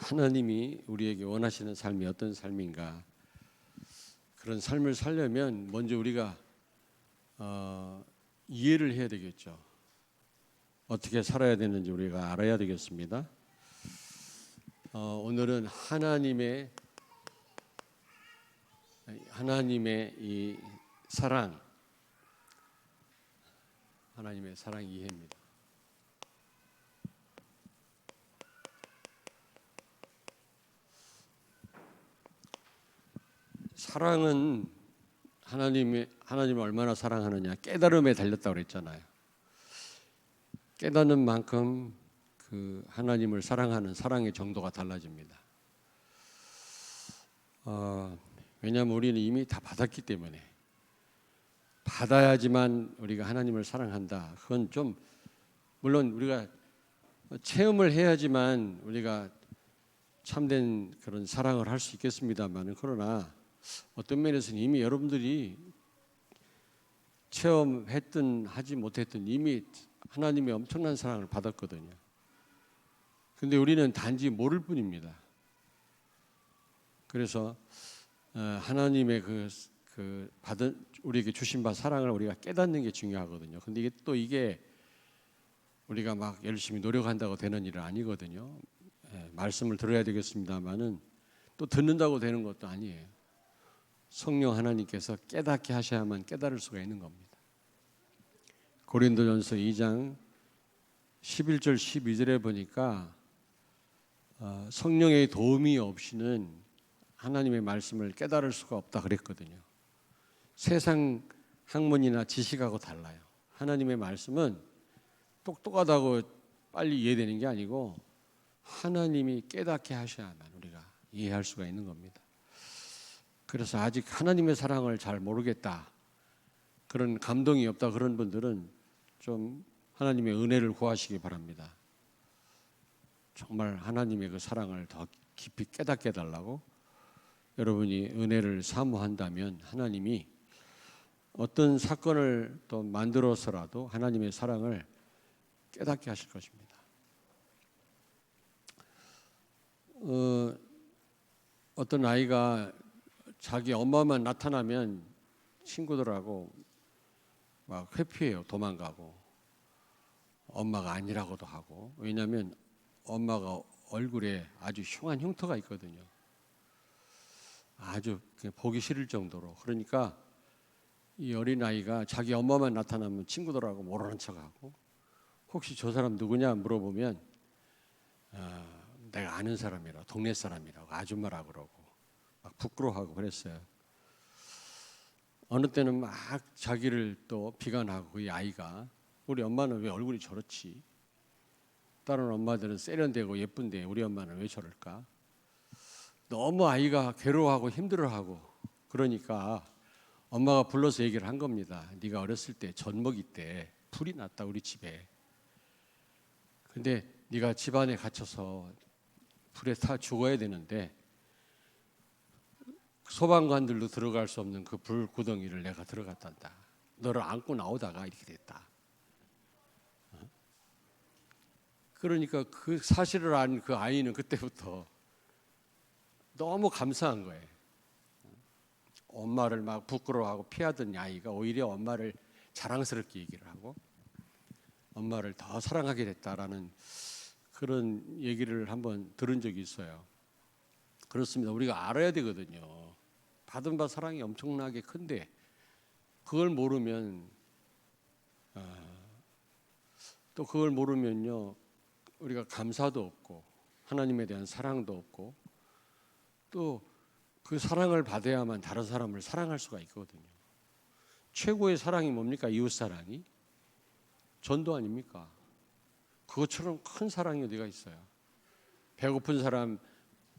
하나님이 우리에게 원하시는 삶이 어떤 삶인가, 그런 삶을 살려면 먼저 우리가 이해를 해야 되겠죠. 어떻게 살아야 되는지 우리가 알아야 되겠습니다. 오늘은 하나님의 이 사랑, 하나님의 사랑 이해입니다. 사랑은 하나님을 얼마나 사랑하느냐, 깨달음에 달렸다고 그랬잖아요. 깨닫는 만큼 그 하나님을 사랑하는 사랑의 정도가 달라집니다. 왜냐하면 우리는 이미 다 받았기 때문에, 받아야지만 우리가 하나님을 사랑한다. 그건 좀, 물론 우리가 체험을 해야지만 우리가 참된 그런 사랑을 할 수 있겠습니다만, 그러나 어떤 면에서는 이미 여러분들이 체험했든 하지 못했든 이미 하나님의 엄청난 사랑을 받았거든요. 근데 우리는 단지 모를 뿐입니다. 그래서 하나님의 그 받은 우리에게 주신 바 사랑을 우리가 깨닫는 게 중요하거든요. 근데 이게 우리가 막 열심히 노력한다고 되는 일은 아니거든요. 말씀을 들어야 되겠습니다만은 또 듣는다고 되는 것도 아니에요. 성령 하나님께서 깨닫게 하셔야만 깨달을 수가 있는 겁니다. 고린도전서 2장 11절 12절에 보니까 성령의 도움이 없이는 하나님의 말씀을 깨달을 수가 없다 그랬거든요. 세상 학문이나 지식하고 달라요. 하나님의 말씀은 똑똑하다고 빨리 이해되는 게 아니고 하나님이 깨닫게 하셔야만 우리가 이해할 수가 있는 겁니다. 그래서 아직 하나님의 사랑을 잘 모르겠다, 그런 감동이 없다, 그런 분들은 좀 하나님의 은혜를 구하시기 바랍니다. 정말 하나님의 그 사랑을 더 깊이 깨닫게 해달라고 여러분이 은혜를 사모한다면 하나님이 어떤 사건을 또 만들어서라도 하나님의 사랑을 깨닫게 하실 것입니다. 어떤 아이가 자기 엄마만 나타나면 친구들하고 막 회피해요. 도망가고 엄마가 아니라고도 하고. 왜냐하면 엄마가 얼굴에 아주 흉한 흉터가 있거든요. 아주 보기 싫을 정도로. 그러니까 이 어린아이가 자기 엄마만 나타나면 친구들하고 모르는 척하고, 혹시 저 사람 누구냐 물어보면 내가 아는 사람이라, 동네 사람이라고, 아줌마라고 그러고 막 부끄러워하고 그랬어요. 어느 때는 막 자기를 또 비관하고, 이 아이가 우리 엄마는 왜 얼굴이 저렇지? 다른 엄마들은 세련되고 예쁜데 우리 엄마는 왜 저럴까? 너무 아이가 괴로워하고 힘들어하고 그러니까 엄마가 불러서 얘기를 한 겁니다. 네가 어렸을 때 젖먹이 때 불이 났다 우리 집에. 근데 네가 집안에 갇혀서 불에 타 죽어야 되는데 소방관들도 들어갈 수 없는 그 불 구덩이를 내가 들어갔단다. 너를 안고 나오다가 이렇게 됐다. 그러니까 그 사실을 안 그 아이는 그때부터 너무 감사한 거예요. 엄마를 막 부끄러워하고 피하던 아이가 오히려 엄마를 자랑스럽게 얘기를 하고 엄마를 더 사랑하게 됐다라는 그런 얘기를 한번 들은 적이 있어요. 그렇습니다. 우리가 알아야 되거든요. 받은 바 사랑이 엄청나게 큰데 그걸 모르면 또 그걸 모르면요, 우리가 감사도 없고 하나님에 대한 사랑도 없고, 또 그 사랑을 받아야만 다른 사람을 사랑할 수가 있거든요. 최고의 사랑이 뭡니까? 이웃사랑이 전도 아닙니까? 그것처럼 큰 사랑이 어디가 있어요? 배고픈 사람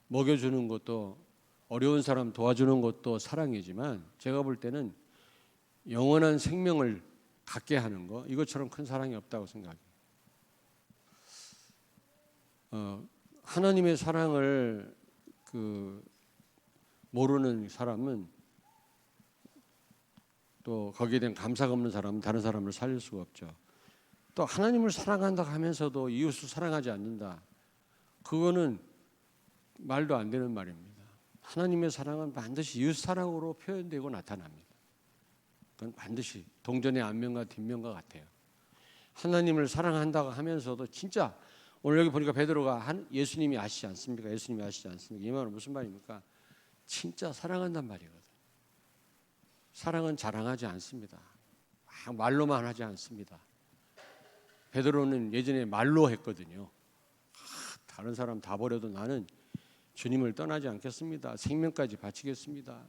먹여주는 것도, 어려운 사람 도와주는 것도 사랑이지만, 제가 볼 때는 영원한 생명을 갖게 하는 거, 이것처럼 큰 사랑이 없다고 생각해요. 하나님의 사랑을 모르는 사람은, 또 거기에 대한 감사가 없는 사람은 다른 사람을 살릴 수가 없죠. 또 하나님을 사랑한다 하면서도 이웃을 사랑하지 않는다, 그거는 말도 안 되는 말입니다. 하나님의 사랑은 반드시 이웃 사랑으로 표현되고 나타납니다. 그건 반드시 동전의 앞면과 뒷면과 같아요. 하나님을 사랑한다고 하면서도 진짜 오늘 여기 보니까 베드로가 예수님이 아시지 않습니까? 예수님이 아시지 않습니까? 이 말은 무슨 말입니까? 진짜 사랑한단 말이거든. 사랑은 자랑하지 않습니다. 말로만 하지 않습니다. 베드로는 예전에 말로 했거든요. 다른 사람 다 버려도 나는 주님을 떠나지 않겠습니다. 생명까지 바치겠습니다.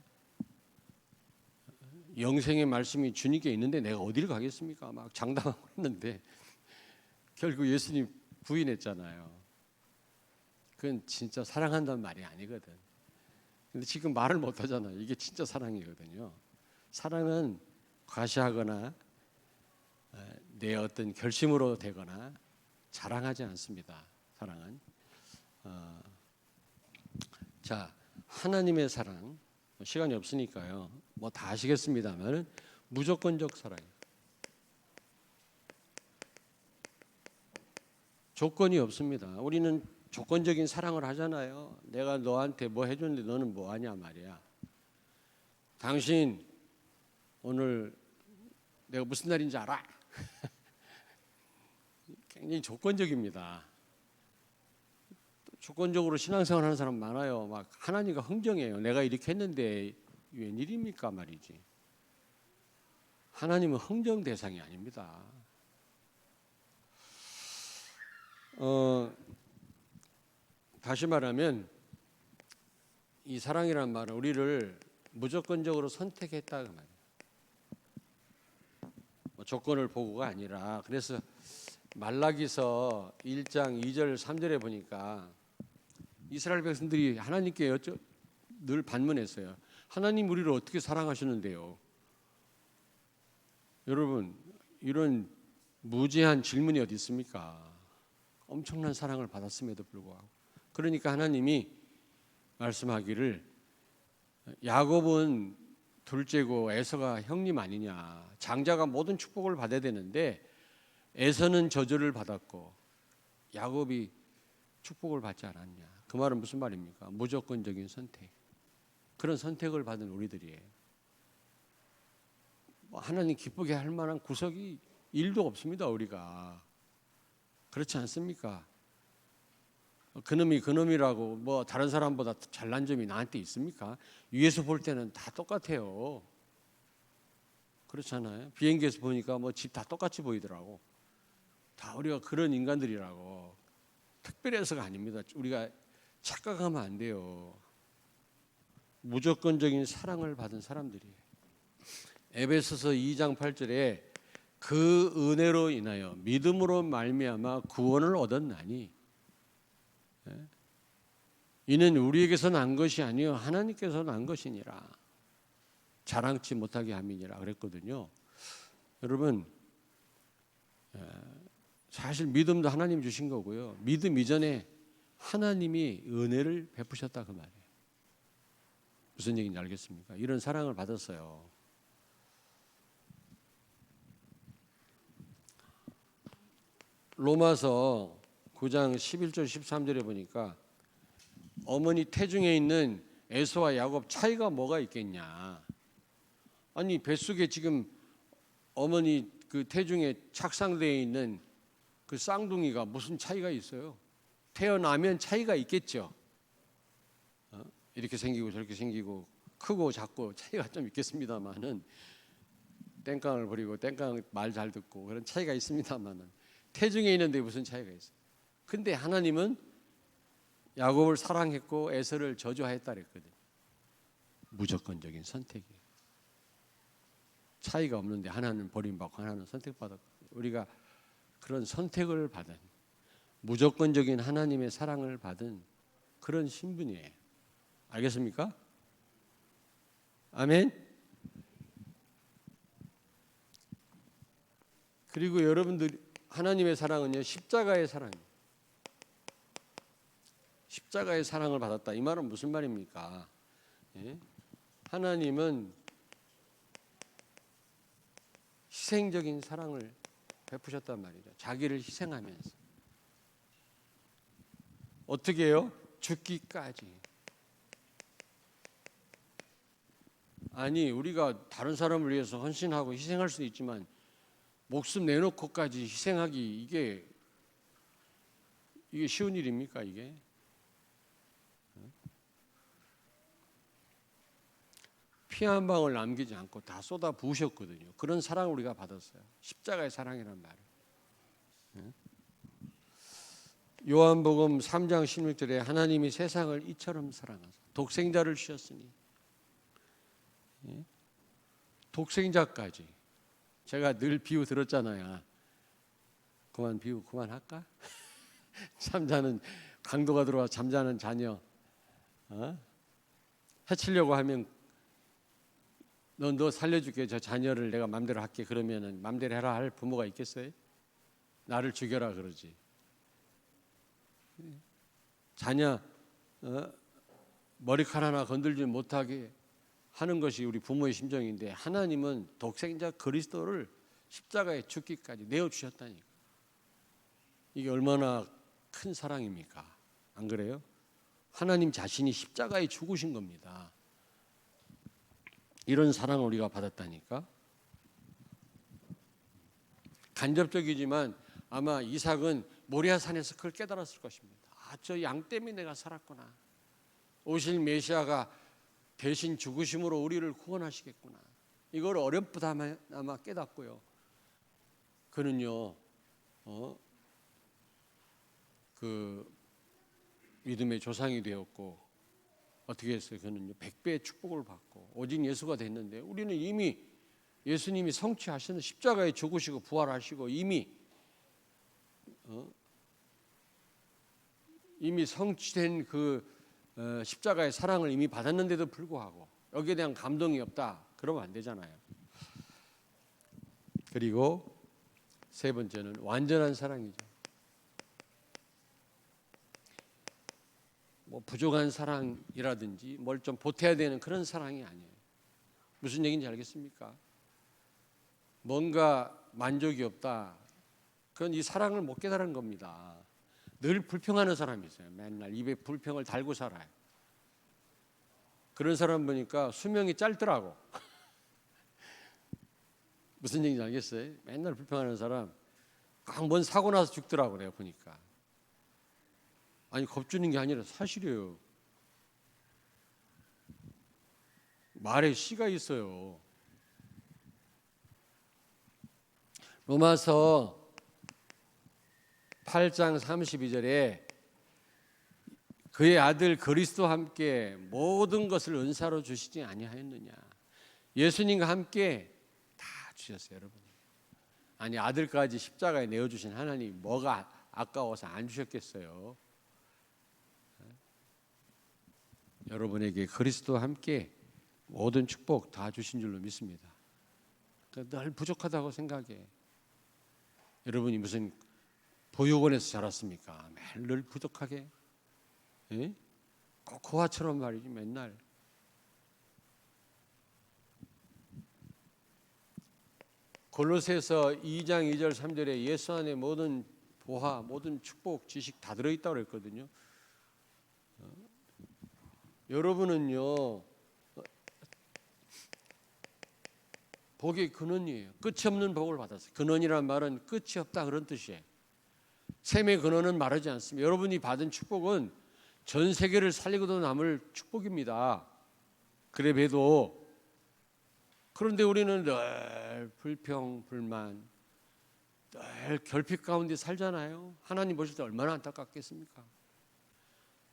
영생의 말씀이 주님께 있는데 내가 어디를 가겠습니까? 막 장담하고 했는데 결국 예수님 부인했잖아요. 그건 진짜 사랑한다는 말이 아니거든. 근데 지금 말을 못 하잖아요. 이게 진짜 사랑이거든요. 사랑은 과시하거나 내 어떤 결심으로 되거나 자랑하지 않습니다. 사랑은. 자, 하나님의 사랑. 시간이 없으니까요. 뭐 다 아시겠습니다만 무조건적 사랑이에요. 조건이 없습니다. 우리는 조건적인 사랑을 하잖아요. 내가 너한테 뭐 해줬는데 너는 뭐 하냐 말이야. 당신 오늘 내가 무슨 날인지 알아? 굉장히 조건적입니다. 조건적으로 신앙생활 하는 사람 많아요. 막 하나님과 흥정해요. 내가 이렇게 했는데 웬일입니까 말이지. 하나님은 흥정 대상이 아닙니다. 다시 말하면 이 사랑이란 말은 우리를 무조건적으로 선택했다 그 말이에요. 뭐 조건을 보고가 아니라. 그래서 말라기서 1장 2절 3절에 보니까 이스라엘 백성들이 하나님께 늘 반문했어요. 하나님 우리를 어떻게 사랑하셨는데요? 여러분 이런 무지한 질문이 어디 있습니까? 엄청난 사랑을 받았음에도 불구하고. 그러니까 하나님이 말씀하기를 야곱은 둘째고 에서가 형님 아니냐. 장자가 모든 축복을 받아야 되는데 에서는 저주를 받았고 야곱이 축복을 받지 않았냐. 그 말은 무슨 말입니까? 무조건적인 선택. 그런 선택을 받은 우리들이에요. 하나님 기쁘게 할 만한 구석이 1도 없습니다. 우리가. 그렇지 않습니까? 그놈이 그놈이라고 뭐 다른 사람보다 잘난 점이 나한테 있습니까? 위에서 볼 때는 다 똑같아요. 그렇잖아요. 비행기에서 보니까 뭐 집 다 똑같이 보이더라고. 다 우리가 그런 인간들이라고. 특별해서가 아닙니다. 우리가 착각하면 안 돼요. 무조건적인 사랑을 받은 사람들이에요. 에베소서 2장 8절에 그 은혜로 인하여 믿음으로 말미암아 구원을 얻었나니 이는 우리에게서 난 것이 아니요 하나님께서 난 것이니라. 자랑치 못하게 함이니라 그랬거든요. 여러분 사실 믿음도 하나님 주신 거고요. 믿음 이전에 하나님이 은혜를 베푸셨다 그 말이에요. 무슨 얘기인지 알겠습니까? 이런 사랑을 받았어요. 로마서 9장 11절 13절에 보니까 어머니 태중에 있는 에서와 야곱 차이가 뭐가 있겠냐. 아니 뱃속에 지금 어머니 그 태중에 착상되어 있는 그 쌍둥이가 무슨 차이가 있어요? 태어나면 차이가 있겠죠. 이렇게 생기고 저렇게 생기고 크고 작고 차이가 좀 있겠습니다만은 땡깡을 부리고 땡깡 말 잘 듣고 그런 차이가 있습니다만은 태중에 있는데 무슨 차이가 있어요? 근데 하나님은 야곱을 사랑했고 에서를 저주하였다 그랬거든요. 무조건적인 선택이에요. 차이가 없는데 하나는 버림받고 하나는 선택받았고 우리가 그런 선택을 받은 무조건적인 하나님의 사랑을 받은 그런 신분이에요. 알겠습니까? 아멘. 그리고 여러분들 하나님의 사랑은요 십자가의 사랑이에요. 십자가의 사랑을 받았다. 이 말은 무슨 말입니까? 예? 하나님은 희생적인 사랑을 베푸셨단 말이죠. 자기를 희생하면서. 어떻게 해요? 죽기까지. 아니, 우리가 다른 사람을 위해서 헌신하고 희생할 수도 있지만 목숨 내놓고까지 희생하기, 이게 쉬운 일입니까? 이게 피 한 방울 남기지 않고 다 쏟아 부으셨거든요. 그런 사랑을 우리가 받았어요. 십자가의 사랑이란 말을. 요한복음 3장 16절에 하나님이 세상을 이처럼 사랑하사 독생자를 주셨으니, 독생자까지. 제가 늘 비유 들었잖아요. 비유 그만할까? 잠자는 강도가 들어와 잠자는 자녀 해치려고 하면 너 살려줄게, 저 자녀를 내가 맘대로 할게, 그러면은 맘대로 해라 할 부모가 있겠어요? 나를 죽여라 그러지. 자녀 머리카락 하나 건들지 못하게 하는 것이 우리 부모의 심정인데, 하나님은 독생자 그리스도를 십자가에 죽기까지 내어주셨다니까. 이게 얼마나 큰 사랑입니까? 안 그래요? 하나님 자신이 십자가에 죽으신 겁니다. 이런 사랑을 우리가 받았다니까. 간접적이지만 아마 이삭은 모리아산에서 그걸 깨달았을 것입니다. 저 양 때문에 내가 살았구나. 오실 메시아가 대신 죽으심으로 우리를 구원하시겠구나. 이걸 어렴풋 아마 깨닫고요. 그는요, 그 믿음의 조상이 되었고, 어떻게 했어요? 그는요 100배의 축복을 받고 오직 예수가 됐는데, 우리는 이미 예수님이 성취하시는 십자가에 죽으시고 부활하시고 이미 성취된 그 십자가의 사랑을 이미 받았는데도 불구하고 여기에 대한 감동이 없다, 그러면 안 되잖아요. 그리고 세 번째는 완전한 사랑이죠. 뭐 부족한 사랑이라든지 뭘 좀 보태야 되는 그런 사랑이 아니에요. 무슨 얘기인지 알겠습니까? 뭔가 만족이 없다, 그건 이 사랑을 못 깨달은 겁니다. 늘 불평하는 사람이 있어요. 맨날 입에 불평을 달고 살아요. 그런 사람 보니까 수명이 짧더라고. 무슨 얘기인지 알겠어요? 맨날 불평하는 사람 꼭 뭔 사고 나서 죽더라고, 내가 보니까. 아니, 겁주는 게 아니라 사실이에요. 말에 씨가 있어요. 로마서 8장 32절에 그의 아들 그리스도와 함께 모든 것을 은사로 주시지 아니하였느냐. 예수님과 함께 다 주셨어요, 여러분. 아니, 아들까지 십자가에 내어주신 하나님 뭐가 아까워서 안 주셨겠어요? 여러분에게 그리스도와 함께 모든 축복 다 주신 줄로 믿습니다. 그러니까 늘 부족하다고 생각해. 여러분이 무슨 보육원에서 자랐습니까? 매일 늘 부족하게? 예? 꼭 고아처럼 말이지, 맨날. 골로새서 2장 2절 3절에 예수 안에 모든 보화, 모든 축복, 지식 다 들어있다고 그랬거든요. 여러분은요, 복의 근원이에요. 끝이 없는 복을 받았어요. 근원이란 말은 끝이 없다, 그런 뜻이에요. 샘의 근원은 마르지 않습니다. 여러분이 받은 축복은 전 세계를 살리고도 남을 축복입니다. 그래 봬도. 그런데 우리는 늘 불평, 불만, 늘 결핍 가운데 살잖아요. 하나님 보실 때 얼마나 안타깝겠습니까?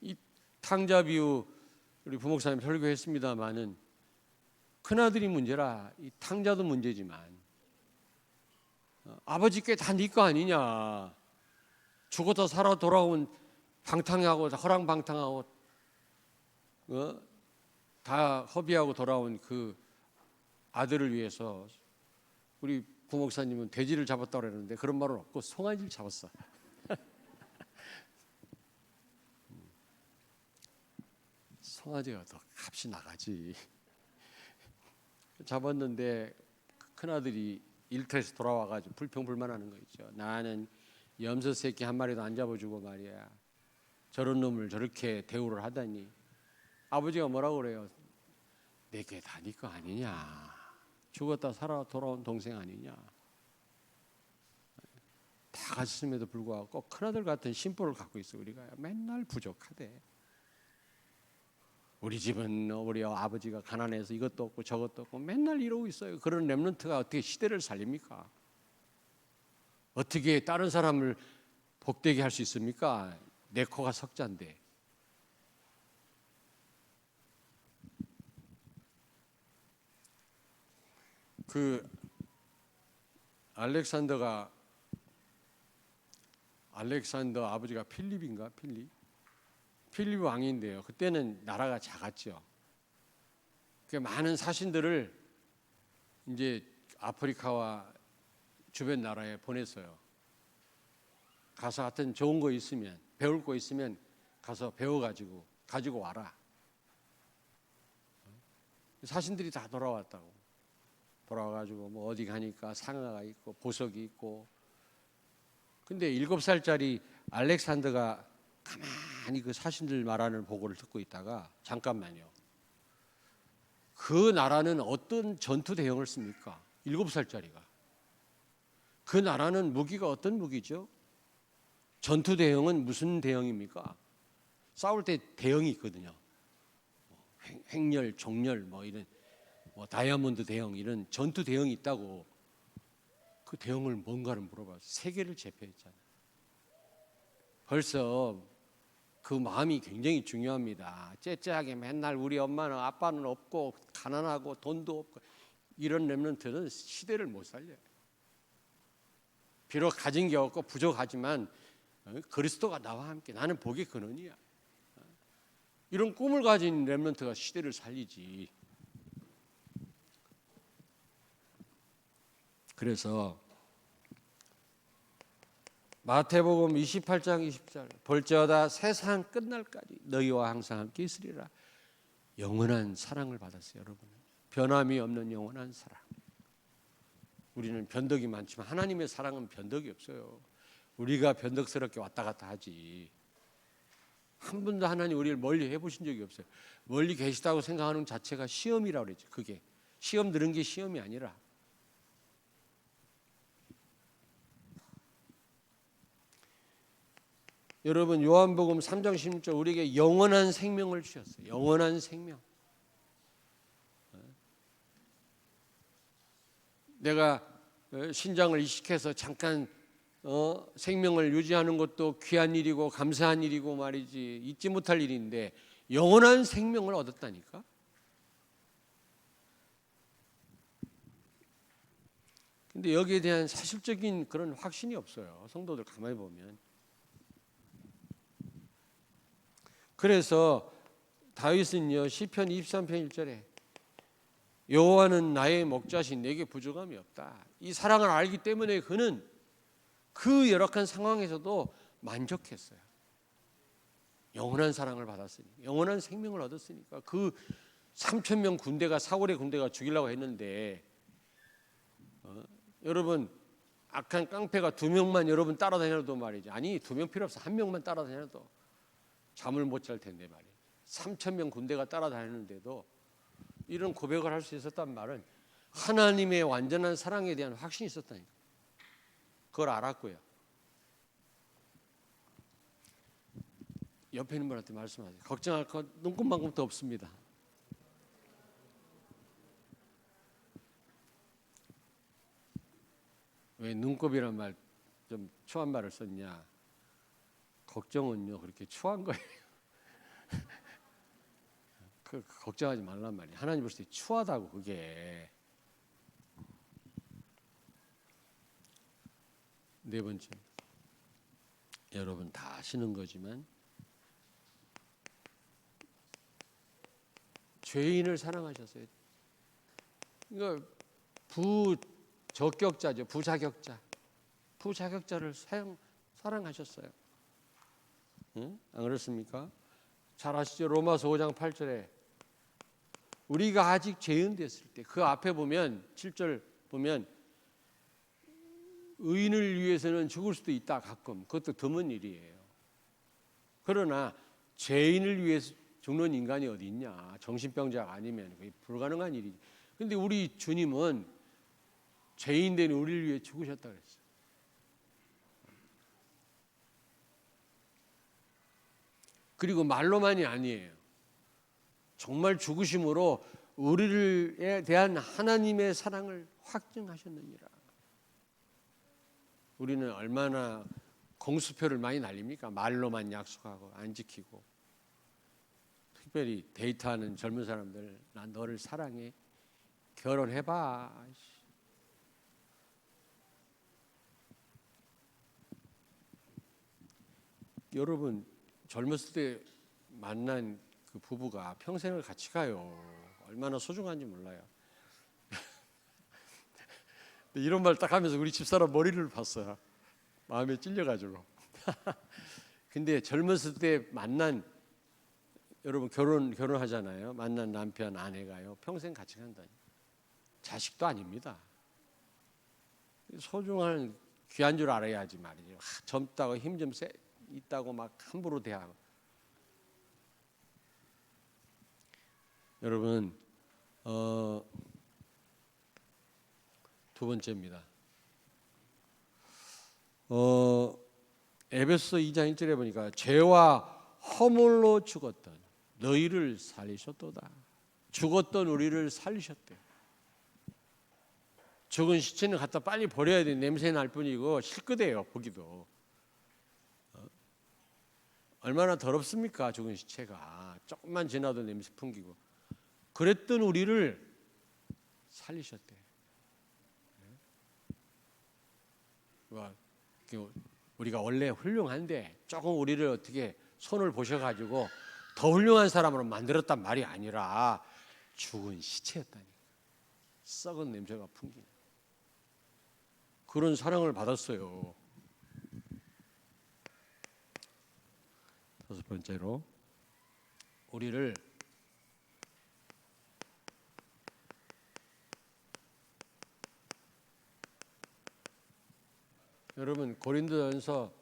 이 탕자 비유 우리 부목사님 설교했습니다마는 큰아들이 문제라 이 탕자도 문제지만, 아버지께 다 네 거 아니냐. 죽어서 살아 돌아온 방탕하고 허랑방탕하고 다 허비하고 돌아온 그 아들을 위해서 우리 부목사님은 돼지를 잡았다고 그러는데 그런 말은 없고 송아지를 잡았어. 송아지가 더 값이 나가지. 잡았는데 큰아들이 일터에서 돌아와가지고 불평불만하는 거 있죠. 나는 염소 새끼 한 마리도 안 잡아주고 말이야, 저런 놈을 저렇게 대우를 하다니. 아버지가 뭐라고 그래요? 내게 다 네 거 아니냐. 죽었다 살아 돌아온 동생 아니냐. 다 가졌음에도 불구하고 꼭 큰아들 같은 심보를 갖고 있어. 우리가 맨날 부족하대. 우리 집은 우리 아버지가 가난해서 이것도 없고 저것도 없고 맨날 이러고 있어요. 그런 렘넌트가 어떻게 시대를 살립니까? 어떻게 다른 사람을 복되게 할 수 있습니까? 내 코가 석자인데. 그 알렉산더 아버지가 필립인가? 필립 왕인데요. 그때는 나라가 작았죠. 그 많은 사신들을 이제 아프리카와 주변 나라에 보냈어요. 가서 하여튼 좋은 거 있으면, 배울 거 있으면 가서 배워가지고 가지고 와라. 사신들이 다 돌아왔다고. 돌아와가지고 뭐 어디 가니까 상아가 있고 보석이 있고. 근데 7살짜리 알렉산더가 가만히 그 사신들 말하는 보고를 듣고 있다가 잠깐만요. 그 나라는 어떤 전투 대형을 씁니까? 7살짜리가. 그 나라는 무기가 어떤 무기죠? 전투 대형은 무슨 대형입니까? 싸울 때 대형이 있거든요. 횡렬, 종렬, 뭐 이런 다이아몬드 대형 이런 전투 대형이 있다고. 그 대형을 뭔가를 물어봐서 세계를 제패했잖아요. 벌써 그 마음이 굉장히 중요합니다. 째째하게 맨날 우리 엄마는 아빠는 없고 가난하고 돈도 없고 이런 렘넌트는 시대를 못 살려요. 비록 가진 게 없고 부족하지만 그리스도가 나와 함께 나는 복의 근원이야. 이런 꿈을 가진 렘넌트가 시대를 살리지. 그래서 마태복음 28장 20절 볼지어다 세상 끝날까지 너희와 항상 함께 있으리라. 영원한 사랑을 받았어요. 여러분. 변함이 없는 영원한 사랑. 우리는 변덕이 많지만 하나님의 사랑은 변덕이 없어요. 우리가 변덕스럽게 왔다 갔다 하지. 한 번도 하나님 우리를 멀리 해보신 적이 없어요. 멀리 계시다고 생각하는 자체가 시험이라고 그랬죠. 그게 시험 들은 게 시험이 아니라. 여러분 요한복음 3장 16절 우리에게 영원한 생명을 주셨어요. 영원한 생명. 내가 신장을 이식해서 잠깐 생명을 유지하는 것도 귀한 일이고 감사한 일이고 말이지 잊지 못할 일인데 영원한 생명을 얻었다니까. 근데 여기에 대한 사실적인 그런 확신이 없어요. 성도들 가만히 보면. 그래서 다윗은요 시편 23편 1절에 여호와는 나의 목자신 내게 부족함이 없다. 이 사랑을 알기 때문에 그는 그 열악한 상황에서도 만족했어요. 영원한 사랑을 받았으니까, 영원한 생명을 얻었으니까. 그 3,000명 군대가 사울의 군대가 죽이려고 했는데 여러분 악한 깡패가 2명만 여러분 따라다녀도 말이죠. 아니 2명 필요 없어. 1명만 따라다녀도 잠을 못 잘 텐데 말이에요. 3,000명 군대가 따라다니는데도 이런 고백을 할 수 있었단 말은 하나님의 완전한 사랑에 대한 확신이 있었다니까. 그걸 알았고요. 옆에 있는 분한테 말씀하세요. 걱정할 것 눈곱만큼도 없습니다. 왜 눈곱이란 말 좀 추한 말을 썼냐? 걱정은요 그렇게 추한 거예요. 걱정하지 말란 말이에요. 하나님 볼 때 추하다고 그게. 네 번째, 여러분 다 아시는 거지만 죄인을 사랑하셨어요. 이거 부적격자죠. 부자격자를 사랑하셨어요. 응? 안 그렇습니까? 잘 아시죠? 로마서 5장 8절에 우리가 아직 죄인 됐을 때 그 앞에 보면 7절 보면 의인을 위해서는 죽을 수도 있다 가끔. 그것도 드문 일이에요. 그러나 죄인을 위해서 죽는 인간이 어디 있냐? 정신병자가 아니면 거의 불가능한 일이지. 근데 우리 주님은 죄인 된 우리를 위해 죽으셨다 그랬어요. 그리고 말로만이 아니에요. 정말 죽으심으로 우리에 대한 하나님의 사랑을 확증하셨느니라. 우리는 얼마나 공수표를 많이 날립니까? 말로만 약속하고 안 지키고. 특별히 데이트하는 젊은 사람들, 난 너를 사랑해. 결혼해봐. 여러분, 젊었을 때 만난 그 부부가 평생을 같이 가요. 얼마나 소중한지 몰라요. 이런 말 딱 하면서 우리 집사람 머리를 봤어요. 마음에 찔려가지고. 근데 젊었을 때 만난, 여러분 결혼하잖아요. 만난 남편 아내가요 평생 같이 간다니. 자식도 아닙니다. 소중한 귀한 줄 알아야지 말이죠. 젊다고 힘 좀 있다고 막 함부로 대하고. 여러분, 두 번째입니다. 에베소 2장 1절에 보니까 죄와 허물로 죽었던 너희를 살리셨도다. 죽었던 우리를 살리셨대. 죽은 시체는 갖다 빨리 버려야 돼. 냄새 날 뿐이고 실끄대요 보기도. 얼마나 더럽습니까? 죽은 시체가 조금만 지나도 냄새 풍기고. 그랬던 우리를 살리셨대. 우리가 원래 훌륭한데 조금 우리를 어떻게 손을 보셔가지고 더 훌륭한 사람으로 만들었단 말이 아니라 죽은 시체였다니까. 썩은 냄새가 풍기는 그런 사랑을 받았어요. 다섯 번째로 우리를 여러분 고린도전서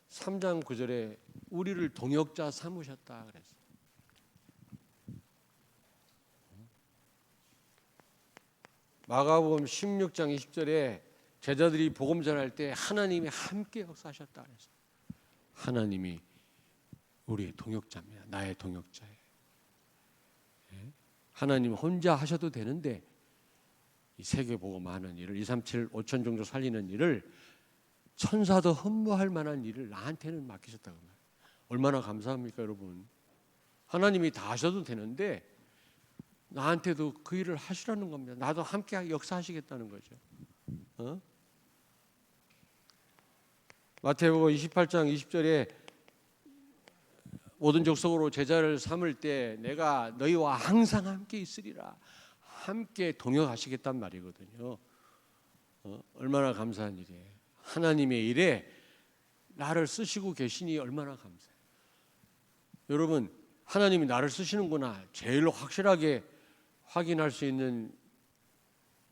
3장 9절에 우리를 동역자 삼으셨다 그랬어요. 마가복음 16장 20절에 제자들이 복음 전할 때 하나님이 함께 역사하셨다 그랬어요. 하나님이 우리의 동역자입니다. 나의 동역자예요. 하나님 혼자 하셔도 되는데 이 세계 복음 하는 일을 237 5천 종족 살리는 일을 천사도 흠모할 만한 일을 나한테는 맡기셨다고 말해요. 얼마나 감사합니까 여러분. 하나님이 다 하셔도 되는데 나한테도 그 일을 하시라는 겁니다. 나도 함께 역사하시겠다는 거죠. 마태복음 28장 20절에 모든 족속으로 제자를 삼을 때 내가 너희와 항상 함께 있으리라. 함께 동역하시겠단 말이거든요. 얼마나 감사한 일이에요. 하나님의 일에 나를 쓰시고 계시니 얼마나 감사해요. 여러분, 하나님이 나를 쓰시는구나 제일 확실하게 확인할 수 있는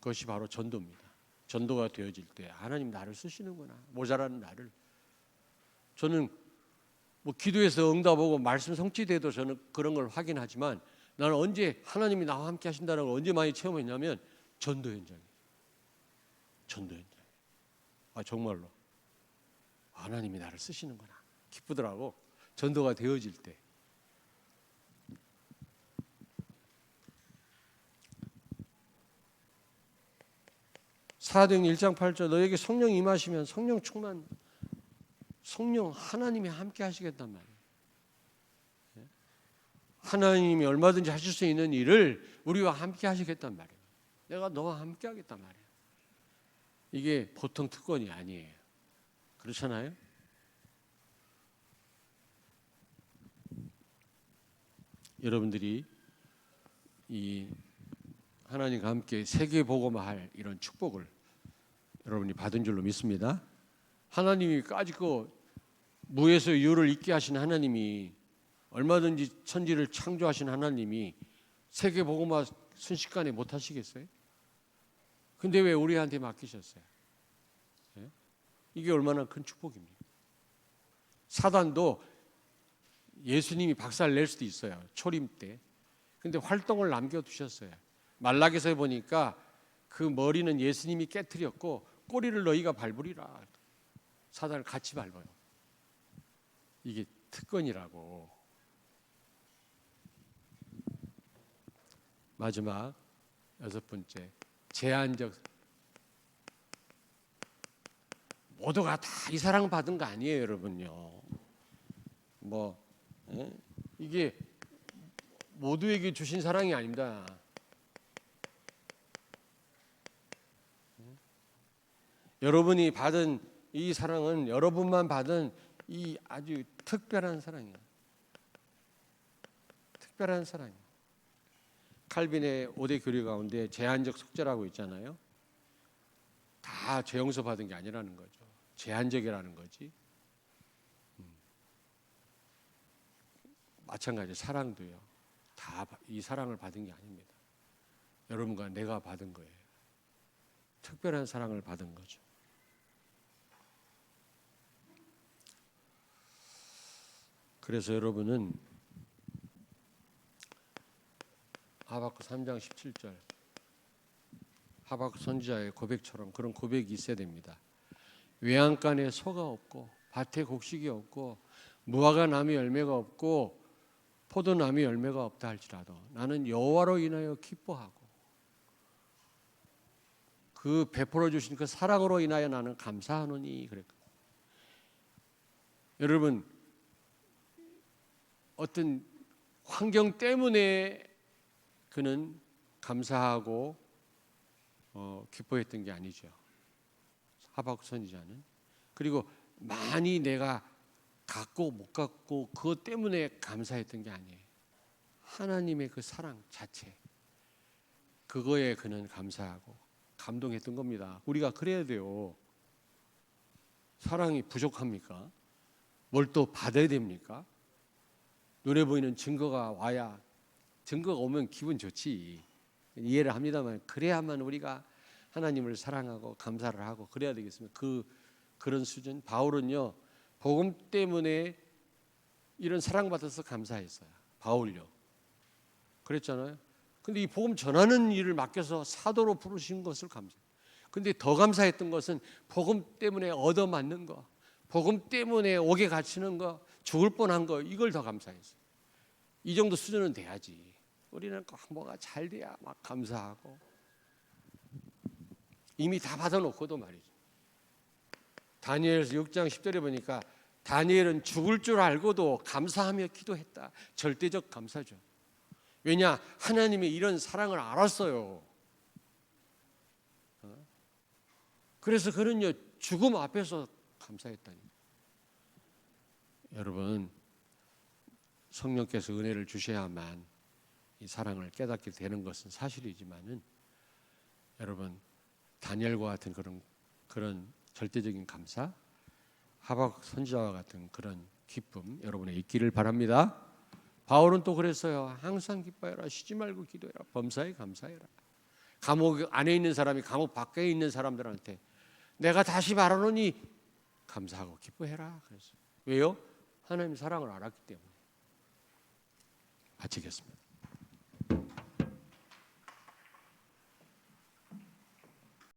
것이 바로 전도입니다. 전도가 되어질 때 하나님 나를 쓰시는구나. 모자라는 나를. 저는 뭐 기도해서 응답하고 말씀 성취돼도 저는 그런 걸 확인하지만 나는 언제 하나님이 나와 함께 하신다는 걸 언제 많이 체험했냐면 전도 현장이에요. 전도 현장. 정말로 하나님이 나를 쓰시는구나 기쁘더라고. 전도가 되어질 때. 사도행 1장 8절 너에게 성령 임하시면 성령 충만 성령 하나님이 함께 하시겠단 말이에요. 하나님이 얼마든지 하실 수 있는 일을 우리와 함께 하시겠단 말이에요. 내가 너와 함께 하겠단 말이에요. 이게 보통 특권이 아니에요. 그렇잖아요? 여러분들이 이 하나님과 함께 세계 복음화할 이런 축복을 여러분이 받은 줄로 믿습니다. 하나님이 까짓거 무에서 유를 있게 하신 하나님이 얼마든지 천지를 창조하신 하나님이 세계 복음화 순식간에 못 하시겠어요? 근데 왜 우리한테 맡기셨어요? 이게 얼마나 큰 축복입니까? 사단도 예수님이 박살 낼 수도 있어요. 초림 때. 근데 활동을 남겨두셨어요. 말라기서에 보니까 그 머리는 예수님이 깨트렸고 꼬리를 너희가 밟으리라. 사단을 같이 밟아요. 이게 특권이라고. 마지막 6번째, 제한적. 모두가 다 이 사랑 받은 거 아니에요, 여러분요. 이게 모두에게 주신 사랑이 아닙니다. 여러분이 받은 이 사랑은 여러분만 받은 이 아주 특별한 사랑이에요. 특별한 사랑이에요. 칼빈의 5대 교리 가운데 제한적 속죄라고 있잖아요. 다 죄 용서 받은 게 아니라는 거죠. 제한적이라는 거지. 마찬가지 사랑도요. 다 이 사랑을 받은 게 아닙니다. 여러분과 내가 받은 거예요. 특별한 사랑을 받은 거죠. 그래서 여러분은 하박국 3장 17절 하박국 선지자의 고백처럼 그런 고백이 있어야 됩니다. 외양간에 소가 없고 밭에 곡식이 없고 무화과 나무 열매가 없고 포도나무 열매가 없다 할지라도 나는 여호와로 인하여 기뻐하고 그 베풀어 주신 그 사랑으로 인하여 나는 감사하노니 그랬거든요. 여러분, 어떤 환경 때문에 그는 감사하고 기뻐했던 게 아니죠. 하박국 선지자는. 그리고 많이 내가 갖고 못 갖고 그것 때문에 감사했던 게 아니에요. 하나님의 그 사랑 자체, 그거에 그는 감사하고 감동했던 겁니다. 우리가 그래야 돼요. 사랑이 부족합니까? 뭘 또 받아야 됩니까? 눈에 보이는 증거가 와야, 증거가 오면 기분 좋지. 이해를 합니다만 그래야만 우리가 하나님을 사랑하고 감사를 하고 그래야 되겠습니다. 그런 수준. 바울은요, 복음 때문에 이런 사랑받아서 감사했어요. 바울요. 그랬잖아요. 근데 이 복음 전하는 일을 맡겨서 사도로 부르신 것을 감사해요. 근데 더 감사했던 것은 복음 때문에 얻어맞는 거, 복음 때문에 옥에 갇히는 거, 죽을 뻔한 거, 이걸 더 감사했어요. 이 정도 수준은 돼야지. 우리는 꼭 뭐가 잘 돼야 막 감사하고 이미 다 받아놓고도 말이죠. 다니엘서 6장 10절에 보니까 다니엘은 죽을 줄 알고도 감사하며 기도했다. 절대적 감사죠. 왜냐? 하나님의 이런 사랑을 알았어요. 그래서 그는요, 죽음 앞에서 감사했다니. 여러분, 성령께서 은혜를 주셔야만 이 사랑을 깨닫게 되는 것은 사실이지만은, 여러분, 다니엘과 같은 그런 절대적인 감사, 하박국 선지자와 같은 그런 기쁨 여러분에 있기를 바랍니다. 바울은 또 그랬어요. 항상 기뻐해라. 쉬지 말고 기도해라. 범사에 감사해라. 감옥 안에 있는 사람이 감옥 밖에 있는 사람들한테 내가 다시 말하노니 감사하고 기뻐해라. 그랬어요. 왜요? 하나님의 사랑을 알았기 때문에. 마치겠습니다.